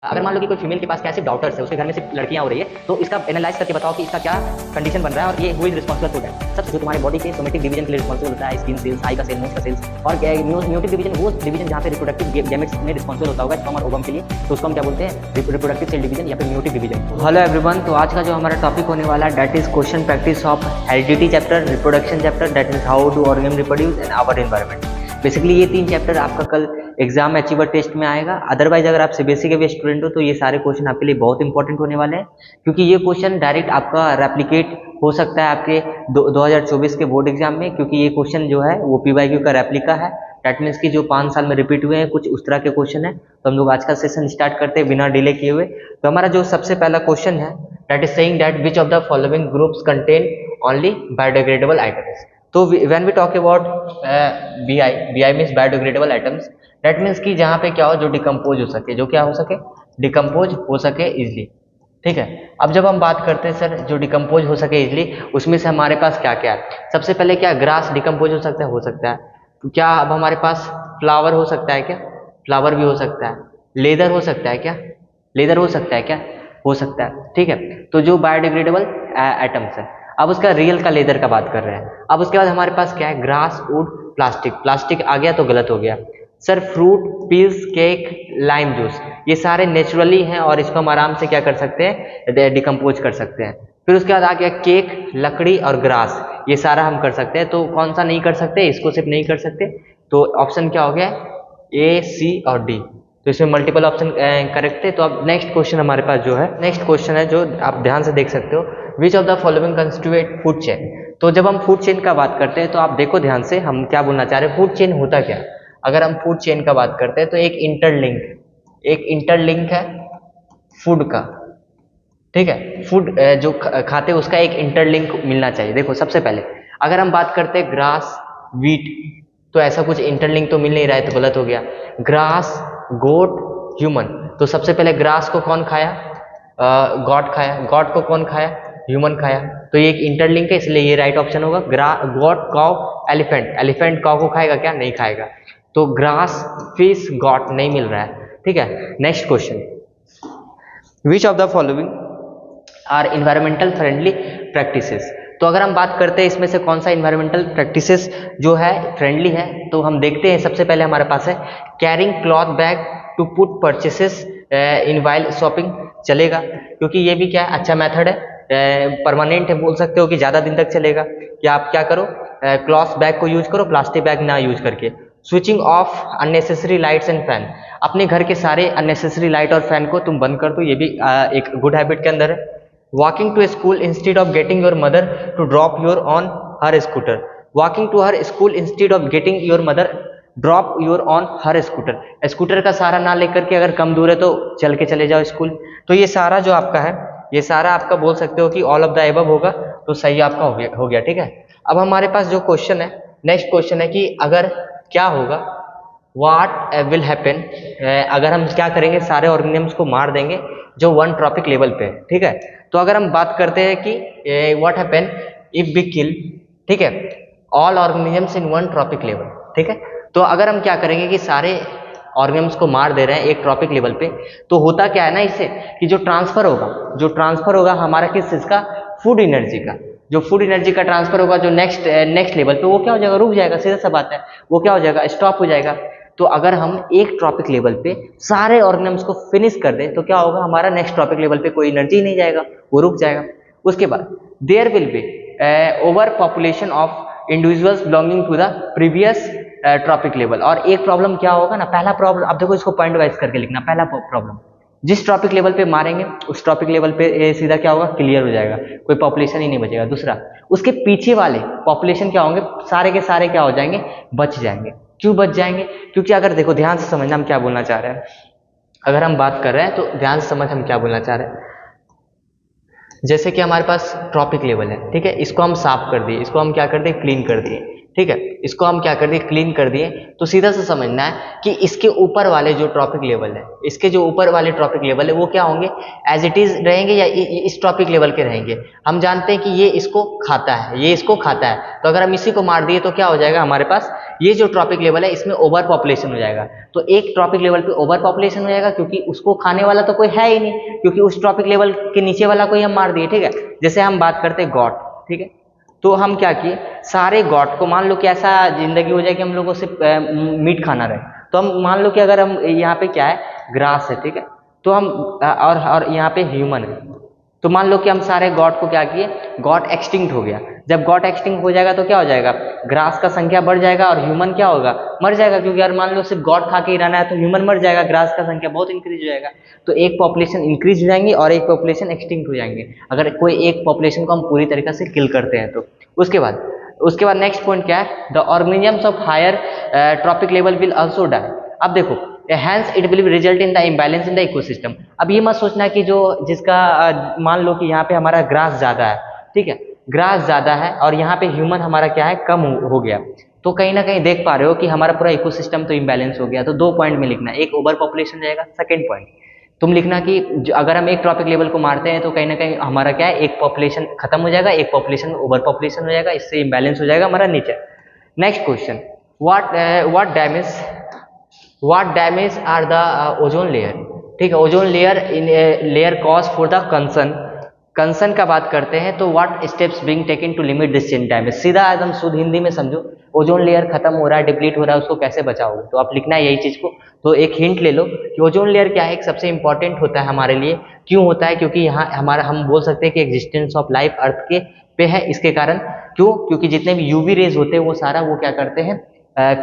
अगर मान लो कि कोई फीमेल के पास क्या सिर्फ डॉटर्स है, उसके घर में सिर्फ लड़कियां हो रही है, तो इसका एनालाइज करके बताओ कि इसका क्या कंडीशन बन रहा है और ये who is responsible for that. सबसे जो तुम्हारे बॉडी के सोमेटिक डिवीजन के लिए रिस्पांसिबल होता है, स्किन सेल्स, आई का सेल, नोज का सेल्स, और म्यूटिक डिवीजन वो डिवीजन जहां पे रिप्रोडक्टिव गैमेट्स में रिस्पांसिबल होता होगा स्पर्म और ओवम के लिए, तो उसको हम क्या बोलते हैं, रिप्रोडक्टिव सेल डिवीजन या फिर म्यूटिक डिवीजन। हेलो एवरीवन, तो आज का जो हमारा टॉपिक होने वाला है that is question practice of heredity chapter, reproduction chapter, that is how do organism reproduce and our environment. Basically ये तीन चैप्टर आपका कल एग्जाम अचीवर टेस्ट में आएगा। अदरवाइज अगर आप सीबीएसई के भी स्टूडेंट हो तो ये सारे क्वेश्चन आपके लिए बहुत इंपॉर्टेंट होने वाले हैं, क्योंकि ये क्वेश्चन डायरेक्ट आपका रेप्लिकेट हो सकता है आपके 2024 के बोर्ड एग्जाम में, क्योंकि ये क्वेश्चन जो है वो पीवाईक्यू का रेप्लिका है। दैट मीन्स कि जो 5 साल में रिपीट हुए हैं कुछ उस तरह के क्वेश्चन है। तो हम लोग आज का सेशन स्टार्ट करते हैं बिना डिले किए हुए। तो हमारा जो सबसे पहला क्वेश्चन है that is saying that which of the following groups contain only biodegradable items. तो when we talk about BI means biodegradable items, that means कि जहाँ पे क्या हो जो डिकम्पोज हो सके, जो क्या हो सके, डिकम्पोज हो सके इजिली। ठीक है, अब जब हम बात करते हैं सर जो डिकम्पोज हो सके इजिली, उसमें से हमारे पास क्या क्या है। सबसे पहले क्या ग्रास डिकम्पोज हो सकता है, हो सकता है। तो क्या अब हमारे पास फ्लावर हो सकता है क्या, फ्लावर भी हो सकता है। लेदर हो सकता है क्या, लेदर हो सकता है क्या, हो सकता है। ठीक है, तो जो बायोडिग्रेडेबल आइटम्स है, अब उसका रियल का लेदर का बात कर रहे हैं। अब उसके बाद हमारे पास क्या है, ग्रास, वुड, प्लास्टिक। प्लास्टिक आ गया तो गलत हो गया sir. Fruit, peels, cake, lime juice, ये सारे नेचुरली हैं और इसको हम आराम से क्या कर सकते हैं, डिकम्पोज कर सकते हैं। फिर उसके बाद आ गया केक, लकड़ी और ग्रास, ये सारा हम कर सकते हैं। तो कौन सा नहीं कर सकते, इसको सिर्फ नहीं कर सकते। तो ऑप्शन क्या हो गया, ए, सी और डी। तो इसमें मल्टीपल ऑप्शन करेक्ट है। तो अब नेक्स्ट क्वेश्चन हमारे पास जो है, नेक्स्ट क्वेश्चन है जो आप ध्यान से देख सकते हो, which of the following constituent food chain. तो जब हम फूड चेन का बात करते हैं तो आप देखो ध्यान से हम क्या बोलना चाह रहे हैं, फूड चेन होता क्या। अगर हम फूड चेन का बात करते हैं तो एक इंटरलिंक है फूड का। ठीक है, फूड जो खाते हैं उसका एक इंटरलिंक मिलना चाहिए। देखो सबसे पहले अगर हम बात करते हैं ग्रास, वीट, तो ऐसा कुछ इंटरलिंक तो मिल नहीं रहा है, तो गलत हो गया। ग्रास, गोट, ह्यूमन, तो सबसे पहले ग्रास को कौन खाया, गॉट खाया। गॉट को कौन खाया, ह्यूमन खाया। तो ये एक इंटरलिंक है, इसलिए ये राइट ऑप्शन होगा। Got, cow, elephant, elephant cow को खाएगा क्या, नहीं खाएगा। तो ग्रास, फिश, गॉट नहीं मिल रहा है। ठीक है, next question, which of the following are environmental friendly practices. तो अगर हम बात करते हैं इसमें से कौन सा इन्वायरमेंटल प्रैक्टिसेस जो है फ्रेंडली है, तो हम देखते हैं सबसे पहले हमारे पास है carrying cloth bag to put purchases in while shopping, चलेगा क्योंकि ये भी क्या है, अच्छा मेथड है, परमानेंट है, बोल सकते हो कि ज़्यादा दिन तक चलेगा। कि आप क्या करो, क्लॉथ बैग को यूज करो, प्लास्टिक बैग ना यूज करके। Switching off unnecessary lights and fan, अपने घर के सारे अननेसेसरी लाइट और फैन को तुम बंद कर दो, ये भी एक गुड हैबिट के अंदर है। Walking to school instead of getting your mother to drop your on her scooter, walking to her school instead of getting your mother drop your on her scooter, scooter का सहारा ना लेकर के अगर कम दूर है तो चल के चले जाओ स्कूल। तो ये सारा जो आपका है, ये सारा आपका बोल सकते हो कि ऑल ऑफ द एबव होगा, तो सही आपका हो गया। ठीक है, अब हमारे पास जो क्वेश्चन है, नेक्स्ट क्वेश्चन है कि अगर क्या होगा, व्हाट विल हैपन, अगर हम क्या करेंगे, सारे ऑर्गेनिजम्स को मार देंगे जो 1 ट्रॉपिक लेवल पे है। ठीक है, तो अगर हम बात करते हैं कि what happen if we kill, ठीक है, all organisms in 1 trophic level. ठीक है, तो अगर हम क्या करेंगे कि सारे ऑर्गेनिजम्स को मार दे रहे हैं एक ट्रॉपिक लेवल पे, तो होता क्या है ना इससे, कि जो ट्रांसफर होगा हमारा किस चीज का, फूड एनर्जी का, जो फूड एनर्जी का ट्रांसफर होगा जो नेक्स्ट लेवल पे, वो क्या हो जाएगा, रुक जाएगा, सीधा सा बात है, वो क्या हो जाएगा, स्टॉप हो जाएगा। तो अगर हम एक ट्रॉपिक लेवल पे सारे ऑर्गेनिजम्स को फिनिश कर दें तो क्या होगा, हमारा नेक्स्ट ट्रॉपिक लेवल पे कोई एनर्जी नहीं जाएगा, वो रुक जाएगा। उसके बाद there will be over population of individuals belonging to the previous trophic level. और एक प्रॉब्लम क्या होगा ना, पहला प्रॉब्लम, अब देखो इसको पॉइंट वाइज करके लिखना। पहला प्रॉब्लम, जिस ट्रॉपिक लेवल पे मारेंगे उस ट्रॉपिक लेवल पे सीधा क्या होगा, क्लियर हो जाएगा, कोई पॉपुलेशन ही नहीं बचेगा। दूसरा, उसके पीछे वाले पॉपुलेशन क्या होंगे, सारे के सारे क्या हो जाएंगे, बच जाएंगे। क्यों बच जाएंगे, क्योंकि अगर देखो ध्यान से समझना हम क्या बोलना चाह रहे हैं, अगर हम बात कर रहे हैं तो ध्यान से समझ हम क्या बोलना चाह रहे हैं। जैसे कि हमारे पास ट्रॉपिक लेवल है, ठीक है, इसको हम साफ कर दिए, इसको हम क्या कर दिए, क्लीन कर दिए। ठीक है, इसको हम क्या कर दिए, क्लीन कर दिए। तो सीधा से समझना है कि इसके ऊपर वाले जो ट्रॉपिक लेवल है, इसके जो ऊपर वाले ट्रॉपिक लेवल है वो क्या होंगे, एज इट इज रहेंगे या इस ट्रॉपिक लेवल के रहेंगे। हम जानते हैं कि ये इसको खाता है, ये इसको खाता है, तो अगर हम इसी को मार दिए तो क्या हो जाएगा हमारे पास, ये जो ट्रॉपिक लेवल है इसमें ओवर पॉपुलेशन हो जाएगा। तो एक ट्रॉपिक लेवल पे ओवर पॉपुलेशन हो जाएगा क्योंकि उसको खाने वाला तो कोई है ही नहीं, क्योंकि उस ट्रॉपिक लेवल के नीचे वाला को ही हम मार दिए। ठीक है, जैसे हम बात करते हैं गॉट, ठीक है, तो हम क्या किए, सारे गॉड को, मान लो कि ऐसा जिंदगी हो जाए कि हम लोगों से मीट खाना रहे, तो हम मान लो कि अगर हम यहाँ पे क्या है, ग्रास है, ठीक है, तो हम और यहाँ पे ह्यूमन है, तो मान लो कि हम सारे गॉड को क्या किए, गॉड एक्सटिंक्ट हो गया। जब गॉड एक्सटिंक्ट हो जाएगा तो क्या हो जाएगा, ग्रास का संख्या बढ़ जाएगा और ह्यूमन क्या होगा, मर जाएगा, क्योंकि यार मान लो सिर्फ गॉड खा के ही रहना है तो ह्यूमन मर जाएगा, ग्रास का संख्या बहुत इंक्रीज हो जाएगा। तो एक पॉपुलेशन इंक्रीज हो जाएंगी और एक पॉपुलेशन एक्सटिंक्ट हो जाएंगे, अगर कोई एक पॉपुलेशन को हम पूरी तरीके से किल करते हैं तो। उसके बाद नेक्स्ट पॉइंट क्या है, the organisms of higher trophic level will also die. अब देखो, hence it will result in the imbalance in the ecosystem. अब ये मत सोचना कि जो जिसका मान लो कि यहाँ पे हमारा ग्रास ज़्यादा है, ठीक है, ग्रास ज़्यादा है और यहाँ पे ह्यूमन हमारा क्या है, कम हो गया, तो कहीं ना कहीं देख पा रहे हो कि हमारा पूरा इकोसिस्टम तो इम्बैलेंस हो गया। तो 2 पॉइंट में लिखना, एक ओवर पॉपुलेशन जाएगा, सेकेंड पॉइंट तुम लिखना कि अगर हम एक ट्रॉपिक लेवल को मारते हैं तो कहीं ना कहीं हमारा क्या है, एक पॉपुलेशन खत्म हो जाएगा, एक पॉपुलेशन ओवर पॉपुलेशन हो जाएगा, इससे इम्बैलेंस हो जाएगा हमारा nature. Next question, what damage are the ozone layer. ठीक है, ozone layer cause for the concern का बात करते हैं, तो what steps being taken to limit this damage. सीधा एकदम शुद्ध हिंदी में समझो, ओजोन लेयर खत्म हो रहा है, डिप्लीट हो रहा है, उसको कैसे बचाओगे, तो आप लिखना है यही चीज को। तो एक हिंट ले लो कि ओजोन लेयर क्या है, एक सबसे इंपॉर्टेंट होता है हमारे लिए। क्यों होता है, क्योंकि यहाँ हमारा हम बोल सकते हैं कि एग्जिस्टेंस ऑफ लाइफ अर्थ के पे है, इसके कारण। क्यों, क्योंकि जितने भी यूवी रेज होते हैं वो सारा वो क्या करते हैं,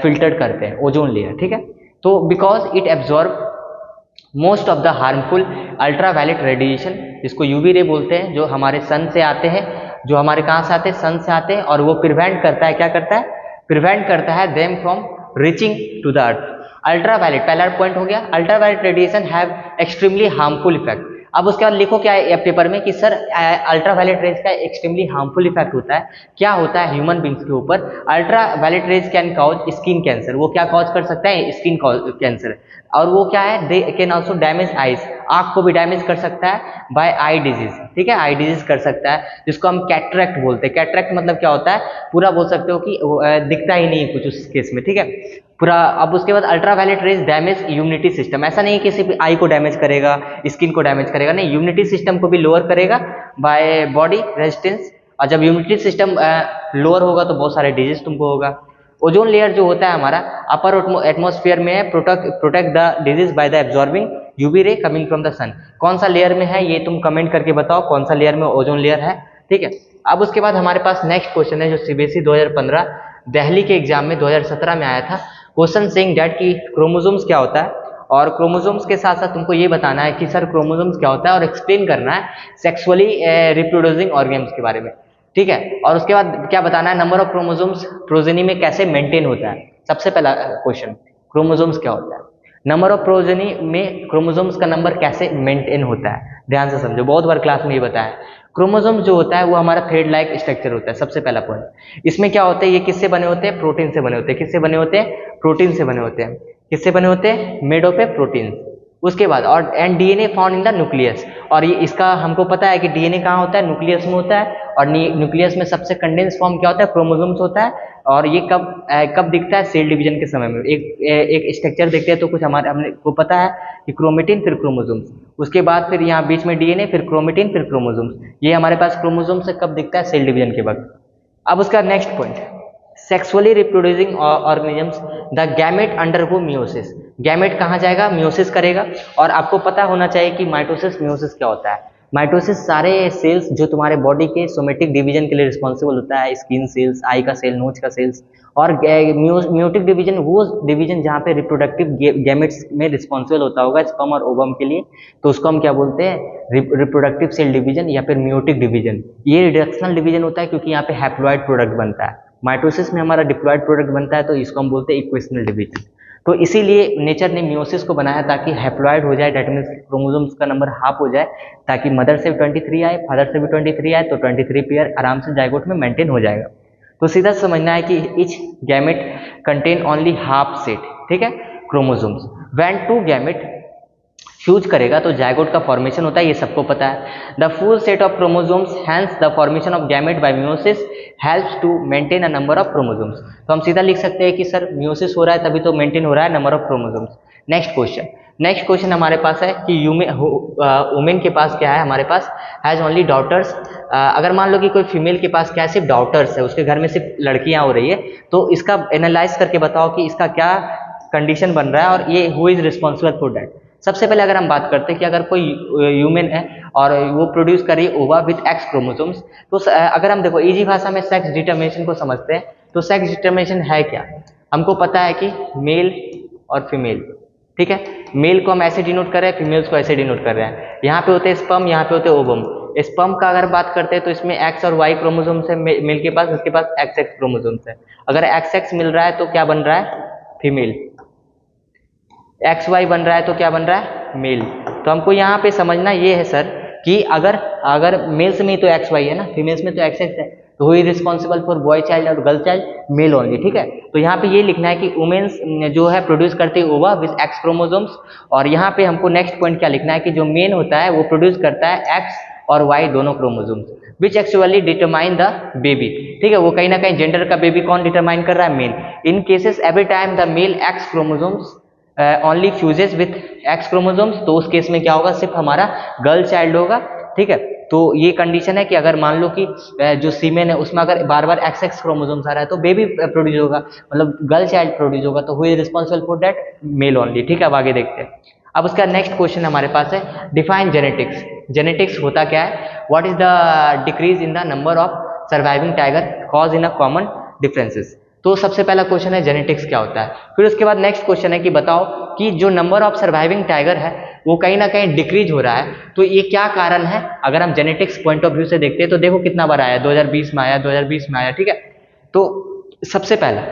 फिल्टर करते हैं ओजोन लेयर। ठीक है, तो because it absorb most of the harmful ultraviolet radiation, जिसको यूवी रे बोलते हैं, जो हमारे सन से आते हैं, जो हमारे कहाँ से आते हैं, सन से आते हैं, और वो प्रिवेंट करता है, क्या करता है, प्रिवेंट करता है them from reaching to the earth. Ultraviolet पहला पॉइंट हो गया, ultraviolet radiation have extremely harmful effect. अब उसके बाद लिखो क्या है पेपर में कि सर अल्ट्रावायलेट रेज का एक्सट्रीमली हार्मफुल इफेक्ट होता है, क्या होता है ह्यूमन बींग्स के ऊपर। Ultraviolet rays can cause skin cancer, वो क्या कॉज कर सकता है, स्किन कैंसर। और वो क्या है, they can also damage eyes, आंख को भी डैमेज कर सकता है, बाय आई डिजीज। ठीक है, आई डिजीज कर सकता है, जिसको हम कैटरेक्ट बोलते हैं। कैटरेक्ट मतलब क्या होता है, पूरा बोल सकते हो कि दिखता ही नहीं कुछ उस केस में। ठीक है, पूरा। अब उसके बाद ultraviolet rays damage immunity system, ऐसा नहीं कि सिर्फ आई को डैमेज करेगा, स्किन को डैमेज करेगा, नहीं, इम्यूनिटी सिस्टम को भी लोअर करेगा बाय बॉडी रेजिस्टेंस। और जब इम्यूनिटी सिस्टम लोअर होगा तो बहुत सारे डिजीज तुमको होगा। ओजोन लेयर जो होता है हमारा अपर एटमॉस्फेयर में है, protect the disease by the absorbing UV ray coming from the sun. कौन सा लेयर में है ये तुम कमेंट करके बताओ, कौन सा लेयर में ओजोन लेयर है। ठीक है, अब उसके बाद हमारे पास नेक्स्ट क्वेश्चन है जो सीबीएसई 2015 दिल्ली के एग्जाम में 2017 में आया था। क्वेश्चन सेइंग दैट कि क्रोमोसोम्स क्या होता है, और क्रोमोसोम्स के साथ साथ तुमको ये बताना है कि सर क्रोमोसोम्स क्या होता है, और एक्सप्लेन करना है सेक्सुअली रिप्रोड्यूसिंग ऑर्गेन्स के बारे में। ठीक है, और उसके बाद क्या बताना है, नंबर ऑफ क्रोमोसोम्स प्रोजेनी में कैसे मेंटेन होता है। सबसे पहला क्वेश्चन, क्रोमोसोम्स क्या होता है, नंबर ऑफ प्रोजेनी में क्रोमोसोम्स का नंबर कैसे मेंटेन होता है, ध्यान से समझो, बहुत बार क्लास में ये बताया है। क्रोमोसोम जो होता है वो हमारा थ्रेड लाइक स्ट्रक्चर होता है, सबसे पहला पॉइंट। इसमें क्या होता है, ये किससे बने होते हैं, प्रोटीन से बने होते हैं। किससे बने होते हैं, प्रोटीन से बने होते हैं। किससे बने होते हैं, मेड ऑफ ए प्रोटीन। उसके बाद और and DNA found in the nucleus, और ये इसका हमको पता है कि डीएनए कहाँ होता है, न्यूक्लियस में होता है, और न्यूक्लियस में सबसे कंडेंस फॉर्म क्या होता है, क्रोमोसोम्स होता है। और ये कब दिखता है, सेल डिवीजन के समय में। एक स्ट्रक्चर देखते हैं तो कुछ हमने को पता है कि क्रोमेटिन फिर क्रोमोसोम्स, उसके बाद फिर यहाँ बीच में डीएनए, फिर क्रोमेटिन, फिर क्रोमोसोम्स। ये हमारे पास क्रोमोसोम से कब दिखता है, सेल डिवीजन के वक्त। अब उसका next point, sexually reproducing organisms the gamete undergo meiosis. Gamete कहाँ जाएगा, मियोसिस करेगा। और आपको पता होना चाहिए कि माइटोसिस मियोसिस क्या होता है। माइटोसिस सारे सेल्स जो तुम्हारे बॉडी के सोमेटिक डिवीजन के लिए रिस्पॉन्सिबल होता है, स्किन सेल्स, आई का सेल, नोज का सेल्स। और म्यूटिक डिवीजन वो डिवीजन जहाँ पे रिप्रोडक्टिव गैमेट्स में रिस्पॉन्सिबल होता होगा, स्पर्म और ओवम के लिए, तो उसको हम क्या बोलते हैं, रिप्रोडक्टिव सेल डिवीजन या फिर म्यूटिक डिवीजन। ये रिडक्शनल डिवीजन होता है क्योंकि यहाँ पे हैप्लॉइड प्रोडक्ट बनता है। माइटोसिस में हमारा डिप्लॉइड प्रोडक्ट बनता है, तो इसको हम बोलते हैं इक्वेशनल डिवीजन। तो इसीलिए नेचर ने मियोसिस को बनाया ताकि हैप्लॉइड हो जाए, डेट मीन्स क्रोमोसोम्स का नंबर हाफ हो जाए, ताकि मदर से भी 23 आए, फादर से भी 23 आए, तो 23 पेयर आराम से जाइगोट में मेंटेन हो जाएगा। तो सीधा समझना है कि each gamete contain only half set, ठीक है, chromosomes. When two gamete fuse करेगा तो जायगोट का फॉर्मेशन होता है, ये सबको पता है। The full set of chromosomes hence the formation of gamete by meiosis helps to maintain a number of chromosomes. तो हम सीधा लिख सकते हैं कि सर मियोसिस हो रहा है तभी तो मेंटेन हो रहा है number of chromosomes. Next question हमारे पास है कि वुमेन के पास क्या है, हमारे पास हैज ओनली डॉटर्स। अगर मान लो कि कोई फीमेल के पास क्या है, सिर्फ डॉटर्स है, उसके घर में सिर्फ लड़कियां हो रही है, तो इसका एनालाइज करके बताओ कि इसका क्या कंडीशन बन रहा है और ये who is responsible for that. सबसे पहले अगर हम बात करते हैं कि अगर कोई ह्यूमन है और वो प्रोड्यूस कर रही है ओवा विथ एक्स क्रोमोसोम्स, तो अगर हम देखो इजी भाषा में सेक्स डिटर्मिनेशन को समझते हैं, तो सेक्स डिटर्मिनेशन है क्या, हमको पता है कि मेल और फीमेल, ठीक है। मेल को हम ऐसे डिनोट कर रहे हैं, फीमेल्स को ऐसे डिनोट कर रहे हैं। यहाँ पे होते हैं स्पर्म, यहाँ पे होते हैं ओवम। स्पर्म का अगर बात करते हैं तो इसमें एक्स और वाई क्रोमोसोम्स है मेल के पास, उसके पास एक्स एक्स क्रोमोसोम्स है। अगर एक्स एक्स मिल रहा है तो क्या बन रहा है, फीमेल। एक्स वाई बन रहा है तो क्या बन रहा है, मेल। तो हमको यहाँ पे समझना ये है सर कि अगर मेल्स में तो एक्स वाई है ना, फीमेल्स में तो एक्स एक्स है, तो who is responsible for boy child और गर्ल चाइल्ड, मेल ओनली, ठीक है। तो यहाँ पे ये लिखना है कि वुमेन्स जो है प्रोड्यूस करती है ओवा विथ एक्स क्रोमोसोम्स, और यहाँ पे हमको नेक्स्ट पॉइंट क्या लिखना है कि जो मेन होता है वो प्रोड्यूस करता है एक्स और वाई दोनों chromosomes, which actually determine the baby, ठीक है। वो कहीं ना कहीं जेंडर का बेबी कौन डिटरमाइन कर रहा है, male. In cases every time the male X chromosomes only fuses with X chromosomes, तो उस केस में क्या होगा, सिर्फ हमारा गर्ल चाइल्ड होगा, ठीक है। तो ये कंडीशन है कि अगर मान लो कि जो सीमेन है उसमें अगर बार बार एक्स एक्स क्रोमोसोम्स आ रहा है तो बेबी प्रोड्यूस होगा, मतलब गर्ल चाइल्ड प्रोड्यूस होगा, तो who is responsible for that, male only, ठीक है। अब आगे देखते हैं। अब उसका नेक्स्ट क्वेश्चन हमारे पास है डिफाइन जेनेटिक्स। जेनेटिक्स होता क्या है, what is the decrease in the number of surviving tiger cause in a common differences. तो सबसे पहला क्वेश्चन है जेनेटिक्स क्या होता है। फिर उसके बाद नेक्स्ट क्वेश्चन है कि बताओ कि जो नंबर ऑफ सर्वाइविंग टाइगर है वो कहीं ना कहीं डिक्रीज हो रहा है, तो ये क्या कारण है। अगर हम जेनेटिक्स पॉइंट ऑफ व्यू से देखते हैं तो देखो कितना बार आया, 2020 में आया, 2020 में आया, ठीक है। तो सबसे पहला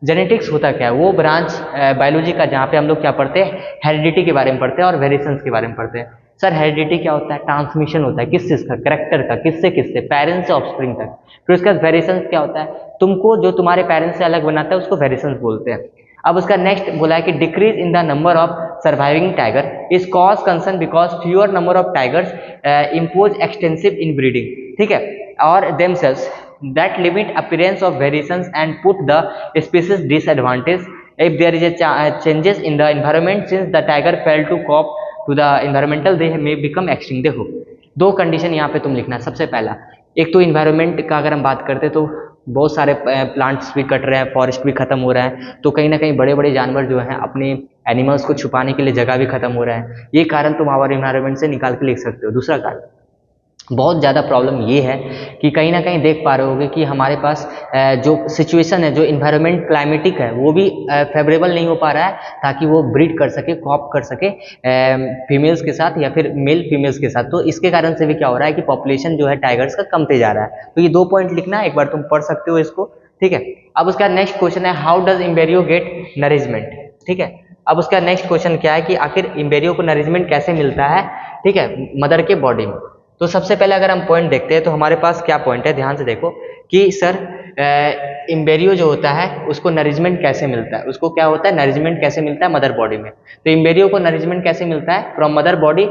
जेनेटिक्स होता क्या है, वो ब्रांच बायोलॉजी का जहाँ पे हम लोग क्या पढ़ते हैं, हेरिडिटी के बारे में पढ़ते हैं और वेरिएशंस के बारे में पढ़ते हैं। सर हेरिडिटी क्या होता है, ट्रांसमिशन होता है किस चीज का, कैरेक्टर का, किससे किससे, पेरेंट्स से ऑफस्प्रिंग तक। फिर उसका वेरिएशंस क्या होता है, तुमको जो तुम्हारे पेरेंट्स से अलग बनाता है उसको वेरिएशंस बोलते हैं। अब उसका नेक्स्ट बोला है कि decrease in the number of surviving tiger is cause concern because fewer number of tigers impose extensive in breeding, ठीक है, और themselves that limit appearance of variations and put the species disadvantage if there is a changes in the environment since the tiger failed to cope to the environmental they may become extinct। देखो दो condition यहाँ पे तुम लिखना है। सबसे पहला एक तो इन्वायरमेंट का अगर हम बात करते तो बहुत सारे प्लांट्स भी कट रहे हैं, फॉरेस्ट भी खत्म हो रहा है, तो कहीं ना कहीं बड़े बड़े जानवर जो हैं अपने एनिमल्स को छुपाने के लिए जगह भी खत्म हो रहा है। ये कारण तुम हमारे इन्वायरमेंट से निकाल के लिख सकते हो। दूसरा कारण बहुत ज़्यादा प्रॉब्लम ये है कि कहीं ना कहीं देख पा रहे होगे कि हमारे पास जो सिचुएशन है, जो इन्वायरमेंट क्लाइमेटिक है, वो भी फेवरेबल नहीं हो पा रहा है ताकि वो ब्रीड कर सके, कॉप कर सके फीमेल्स के साथ या फिर मेल फीमेल्स के साथ। तो इसके कारण से भी क्या हो रहा है कि पॉपुलेशन जो है टाइगर्स का कमते जा रहा है। तो ये दो पॉइंट लिखना, एक बार तुम पढ़ सकते हो इसको, ठीक है। अब उसका नेक्स्ट क्वेश्चन है how does embryo get nourishment, ठीक है। अब उसका नेक्स्ट क्वेश्चन क्या है कि आखिर एम्ब्रियो को नरिशमेंट कैसे मिलता है, ठीक है, मदर के बॉडी में। तो सबसे पहले अगर हम पॉइंट देखते हैं तो हमारे पास क्या पॉइंट है, ध्यान से देखो कि सर एम्ब्रियो जो होता है उसको नरिशमेंट कैसे मिलता है, उसको क्या होता है, नरिशमेंट कैसे मिलता है मदर बॉडी में। तो एम्ब्रियो को नरिशमेंट कैसे मिलता है फ्रॉम मदर बॉडी,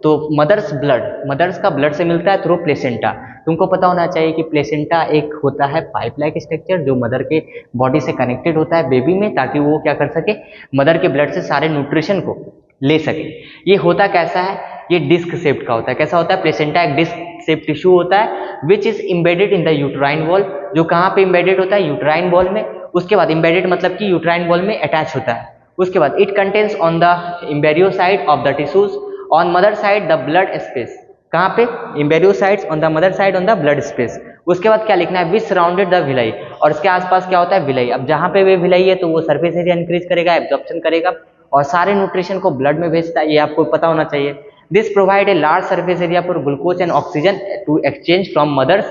तो मदर्स ब्लड, मदर्स का ब्लड से मिलता है थ्रू प्लेसेंटा। तुमको पता होना चाहिए कि प्लेसेंटा एक होता है पाइप लाइक स्ट्रक्चर जो मदर के बॉडी से कनेक्टेड होता है बेबी में, ताकि वो क्या कर सके, मदर के ब्लड से सारे न्यूट्रिशन को ले सके। ये होता कैसा है, ये डिस्क शेप्ड का होता है। कैसा होता है, प्लेसेंटा एक डिस्क शेप्ड टिश्यू होता है which is embedded in the uterine wall, जो कहाँ पे इम्बेडेड होता है, यूट्राइन वॉल में। उसके बाद इम्बेडेड मतलब कि यूट्राइन वॉल में अटैच होता है। उसके बाद it contains on the embryo side of the tissues on mother side the blood space, कहाँ पे, embryo sides on the mother side on the blood space. उसके बाद क्या लिखना है, विच सराउंडेड द विलाई, और इसके आसपास क्या होता है, विलाई। अब जहाँ पे वे विलाई है तो वो सरफेस एरिया इंक्रीज करेगा, एब्जॉर्प्शन करेगा और सारे न्यूट्रिशन को ब्लड में भेजता है, ये आपको पता होना चाहिए। This provide a large surface area for glucose and oxygen to exchange from mother's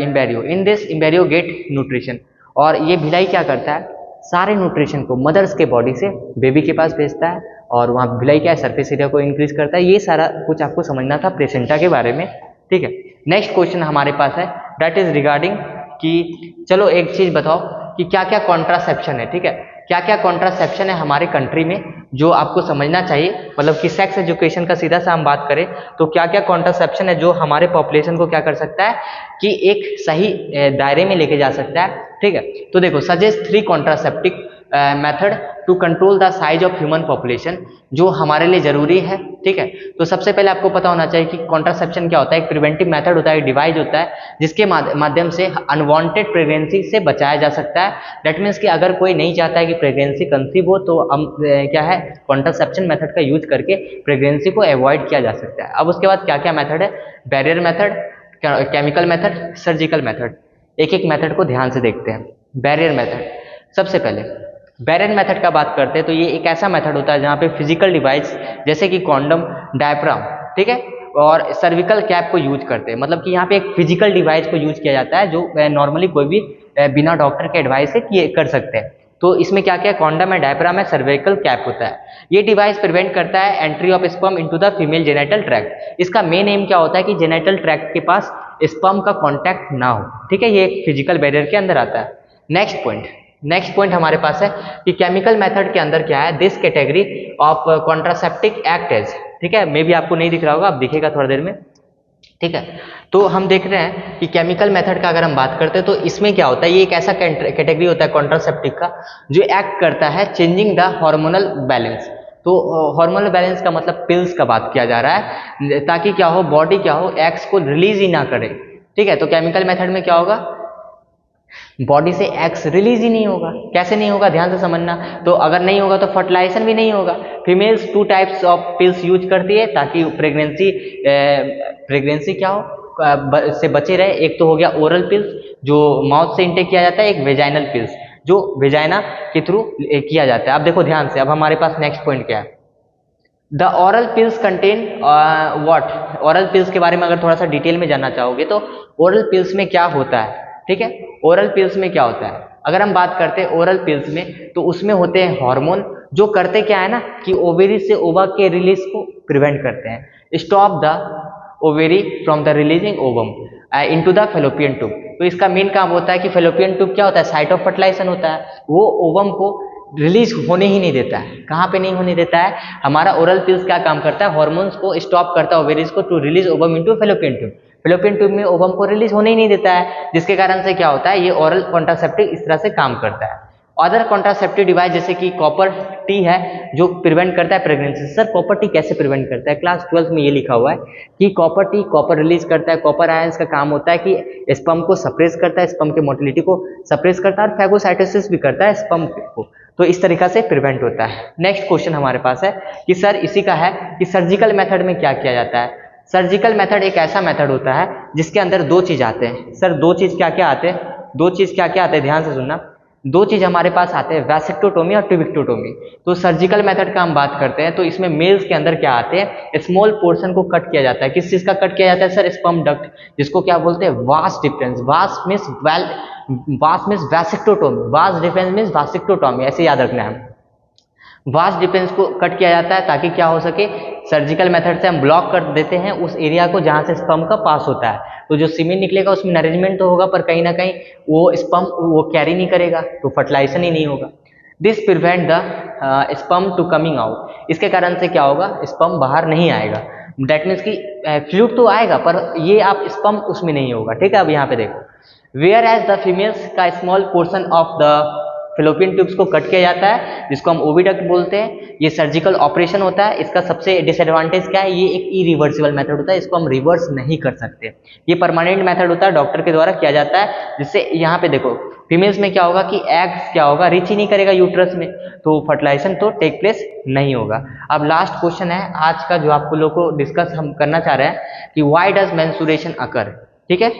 embryo, in this embryo get nutrition. और ये भिलाई क्या करता है, सारे न्यूट्रिशन को मदर्स के बॉडी से बेबी के पास भेजता है और वहाँ भिलाई क्या है, सरफेस एरिया को इंक्रीज करता है। ये सारा कुछ आपको समझना था प्लेसेंटा के बारे में, ठीक है। नेक्स्ट क्वेश्चन हमारे पास है दैट इज रिगार्डिंग कि चलो एक चीज बताओ कि क्या क्या कॉन्ट्रासेप्शन है, ठीक है, क्या क्या कॉन्ट्रासेप्शन है हमारे कंट्री में जो आपको समझना चाहिए, मतलब कि सेक्स एजुकेशन का सीधा सा हम बात करें तो क्या क्या कॉन्ट्रासेप्शन है जो हमारे पॉपुलेशन को क्या कर सकता है कि एक सही दायरे में लेके जा सकता है, ठीक है। तो देखो, suggest 3 contraceptive method to control the size of human population, जो हमारे लिए जरूरी है, ठीक है। तो सबसे पहले आपको पता होना चाहिए कि कॉन्ट्रासेप्शन क्या होता है। एक प्रिवेंटिव मेथड होता है, एक डिवाइस होता है जिसके माध्यम से अनवांटेड प्रेगनेंसी से बचाया जा सकता है। दैट मीन्स कि अगर कोई नहीं चाहता है कि प्रेगनेंसी कंसीव हो तो हम क्या है, कॉन्ट्रासेप्शन मेथड का यूज करके प्रेगनेंसी को अवॉइड किया जा सकता है। अब उसके बाद क्या क्या मेथड है, barrier method, chemical method, surgical method. एक एक मेथड को ध्यान से देखते हैं। बैरियर मेथड, सबसे पहले बैरियर मेथड का बात करते हैं तो ये एक ऐसा मेथड होता है जहाँ पे फिजिकल डिवाइस जैसे कि कॉन्डम, डायफ्राम, ठीक है, और सर्विकल कैप को यूज करते हैं। मतलब कि यहाँ पे एक फिजिकल डिवाइस को यूज किया जाता है जो नॉर्मली कोई भी बिना डॉक्टर के एडवाइस से कर सकते हैं। तो इसमें क्या क्या, कॉन्डम है, डायफ्राम है, सर्विकल कैप होता है। ये डिवाइस प्रिवेंट करता है entry of sperm into the female genital tract. इसका मेन एम क्या होता है कि जेनिटल ट्रैक्ट के पास स्पर्म का कॉन्टैक्ट ना हो, ठीक है। ये एक फिजिकल बैरियर के अंदर आता है। नेक्स्ट पॉइंट हमारे पास है कि केमिकल मेथड के अंदर क्या है, this category of contraceptive act as, ठीक है, मे भी आपको नहीं दिख रहा होगा, अब दिखेगा थोड़ा देर में, ठीक है। तो हम देख रहे हैं कि केमिकल मेथड का अगर हम बात करते हैं तो इसमें क्या होता है, ये एक ऐसा कैटेगरी होता है कॉन्ट्रासेप्टिव का जो एक्ट करता है चेंजिंग द हार्मोनल बैलेंस। तो हार्मोनल बैलेंस का मतलब पिल्स का बात किया जा रहा है, ताकि क्या हो, बॉडी क्या हो, एग्स को रिलीज ही ना करे, ठीक है। तो केमिकल मेथड में क्या होगा, बॉडी से एग्स रिलीज ही नहीं होगा। कैसे नहीं होगा, ध्यान से समझना। तो अगर नहीं होगा तो फर्टिलाइजेशन भी नहीं होगा। Females 2 types of pills use करती है ताकि प्रेगनेंसी क्या हो, से बचे रहे। एक तो हो गया ओरल पिल्स जो माउथ से इंटेक किया जाता है, एक वेजाइनल पिल्स जो वेजाइना के थ्रू किया जाता है। अब देखो ध्यान से, अब हमारे पास नेक्स्ट पॉइंट क्या है, the oral pills contain what. Oral pills के बारे में अगर थोड़ा सा डिटेल में जानना चाहोगे तो ओरल पिल्स में क्या होता है, ठीक है। ओरल पिल्स में क्या होता है, अगर हम बात करते हैं ओरल पिल्स में तो उसमें होते हैं हार्मोन जो करते क्या है ना कि ओवेरी से ओवा के रिलीज को प्रिवेंट करते हैं, stop the ovary from the releasing ovum into the fallopian tube. तो इसका मेन काम होता है कि फेलोपियन ट्यूब क्या होता है, साइट ऑफ फर्टिलाइजेशन होता है, वो ओवम को रिलीज होने ही नहीं देता है। कहाँ पे नहीं होने देता है, हमारा ओरल पिल्स क्या काम करता है, हार्मोन्स को स्टॉप करता है ओवेरीज को to release ovum into fallopian tube. Fallopian tube में ओवम को रिलीज होने ही नहीं देता है, जिसके कारण से क्या होता है, ये ओरल कॉन्ट्रासेप्टिव इस तरह से काम करता है। अदर कॉन्ट्रासेप्टिव डिवाइस जैसे कि कॉपर टी है जो प्रिवेंट करता है प्रेगनेंसी। सर कॉपर टी कैसे प्रिवेंट करता है, क्लास 12th में ये लिखा हुआ है कि कॉपर टी कॉपर रिलीज करता है। कॉपर आयंस का काम होता है कि स्पर्म को सप्रेस करता है, स्पर्म के मोटिलिटी को सप्रेस करता है और फैगोसाइटोसिस भी करता है स्पर्म को। तो इस तरीका से प्रिवेंट होता है। नेक्स्ट क्वेश्चन हमारे पास है कि सर इसी का है कि सर्जिकल मेथड में क्या किया जाता है। सर्जिकल मेथड एक ऐसा मेथड होता है जिसके अंदर 2 चीज आते हैं। सर 2 चीज क्या क्या आते हैं, 2 चीज क्या क्या आते हैं, ध्यान से सुनना। 2 चीज हमारे पास आते हैं, वैसेक्टोटोमी और ट्यूबिक्टोटोमी। तो सर्जिकल मेथड का हम बात करते हैं तो इसमें मेल्स के अंदर क्या आते हैं, स्मॉल पोर्शन को कट किया जाता है। किस चीज का कट किया जाता है सर, स्पर्म डक्ट, जिसको क्या बोलते हैं, वास डिफरेंस। वास मीन्स वैसेक्टोटोमी, वास डिफरेंस मीन्स वैसेक्टोटोमी, ऐसे याद रखना है। वास डिफरेंस को कट किया जाता है ताकि क्या हो सके, सर्जिकल मेथड से हम ब्लॉक कर देते हैं उस एरिया को जहां से स्पर्म का पास होता है। तो जो सीमेन निकलेगा उसमें नरिशमेंट तो होगा पर कहीं ना कहीं वो स्पर्म वो कैरी नहीं करेगा तो फर्टिलाइजेशन ही नहीं होगा। This prevent the sperm to coming out. इसके कारण से क्या होगा, स्पर्म बाहर नहीं आएगा। दैट मीन्स कि फ्लूइड तो आएगा पर ये आप स्पर्म उसमें नहीं होगा, ठीक है। अब यहाँ पे देखो, वेयर एज द फीमेल्स का small portion of the fallopian tubes को कट किया जाता है जिसको हम ओविडक्ट बोलते हैं। ये सर्जिकल ऑपरेशन होता है। इसका सबसे डिसएडवांटेज क्या है, ये एक इरिवर्सिबल मेथड होता है, इसको हम रिवर्स नहीं कर सकते। ये परमानेंट मेथड होता है, डॉक्टर के द्वारा किया जाता है। जिससे यहाँ पे देखो फीमेल्स में क्या होगा कि एग्स क्या होगा, रीच ही नहीं करेगा यूट्रस में, तो फर्टिलाइजेशन तो टेक प्लेस नहीं होगा। अब लास्ट क्वेश्चन है आज का जो आपको लोग को डिस्कस हम करना चाह रहे हैं कि व्हाई डज मेंस्ट्रुएशन अकर, ठीक है।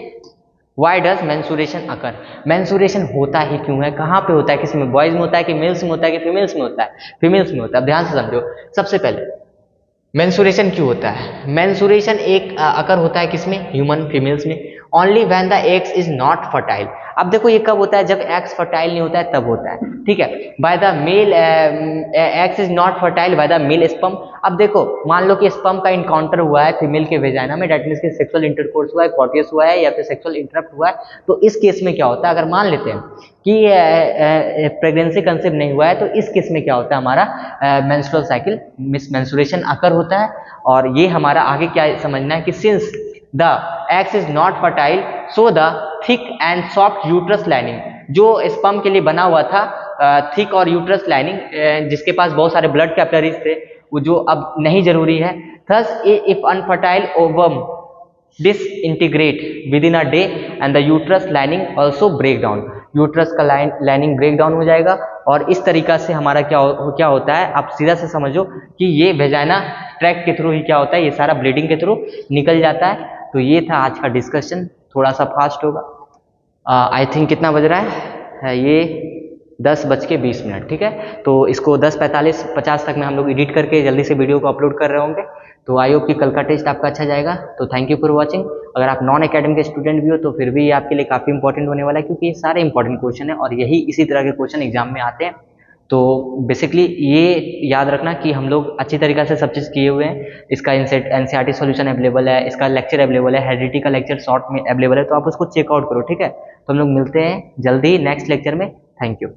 Why does menstruation occur, menstruation होता ही क्यों है, कहाँ पे होता है, किसी में, बॉयज में होता है कि मेल्स में होता है कि फीमेल्स में होता है, फीमेल्स में होता है। अब ध्यान से समझो, सबसे पहले मेंस्ट्रुएशन क्यों होता है। मेंस्ट्रुएशन एक अकर होता है किसमें, ह्यूमन फीमेल्स में, only when the eggs is not fertile. अब देखो ये कब होता है, जब एग्स फर्टाइल नहीं होता है तब होता है, ठीक है। By the male eggs is not fertile by the male sperm. अब देखो मान लो कि स्पर्म का इनकाउंटर हुआ है फीमेल के वेजाइना में, डेट मीन्स कि सेक्सुअल इंटरकोर्स हुआ है, कॉर्टियस हुआ है या फिर सेक्सुअल इंटरप्ट हुआ है, तो इस केस में क्या होता है, अगर मान लेते हैं कि प्रेगनेंसी कंसीव नहीं हुआ है, तो इस केस में क्या होता है, हमारा मेंस्ट्रुअल साइकिल मेंस्ट्रुएशन अकर होता है। और ये हमारा आगे क्या समझना है कि since the eggs is not fertile so the thick and soft uterus lining, जो स्पर्म के लिए बना हुआ था थिक और यूट्रस लाइनिंग जिसके पास बहुत सारे ब्लड कैपिलरीज थे, वो जो अब नहीं जरूरी है। Thus if unfertile ovum disintegrate within a day and the uterus lining also break down, uterus का लाइनिंग ब्रेक डाउन हो जाएगा। और इस तरीका से हमारा क्या होता है, आप सीधा से समझो कि ये वेजाइना ट्रैक के थ्रू ही क्या होता है, ये सारा ब्लीडिंग के थ्रू निकल जाता है। तो ये था आज का डिस्कशन, थोड़ा सा फास्ट होगा। आई थिंक कितना बज रहा है ये 10:20, ठीक है। तो इसको 10:45-50 तक में हम लोग एडिट करके जल्दी से वीडियो को अपलोड कर रहे होंगे। तो आई होप कि कल का टेस्ट आपका अच्छा जाएगा। तो थैंक यू फॉर वाचिंग। अगर आप नॉन एकेडमिक के स्टूडेंट भी हो तो फिर भी ये आपके लिए काफ़ी इंपॉर्टेंट होने वाला है, क्योंकि ये सारे इंपॉर्टेंट क्वेश्चन है और यही इसी तरह के क्वेश्चन एग्जाम में आते हैं। तो बेसिकली ये याद रखना कि हम लोग अच्छी तरीक़ा से सब चीज़ किए हुए हैं। इसका NCERT सॉल्यूशन अवेलेबल है, इसका लेक्चर अवेलेबल है, हेरिडिटी का लेक्चर शॉर्ट में अवेलेबल है, तो आप उसको चेकआउट करो, ठीक है। तो हम लोग मिलते हैं जल्दी नेक्स्ट लेक्चर में। Thank you.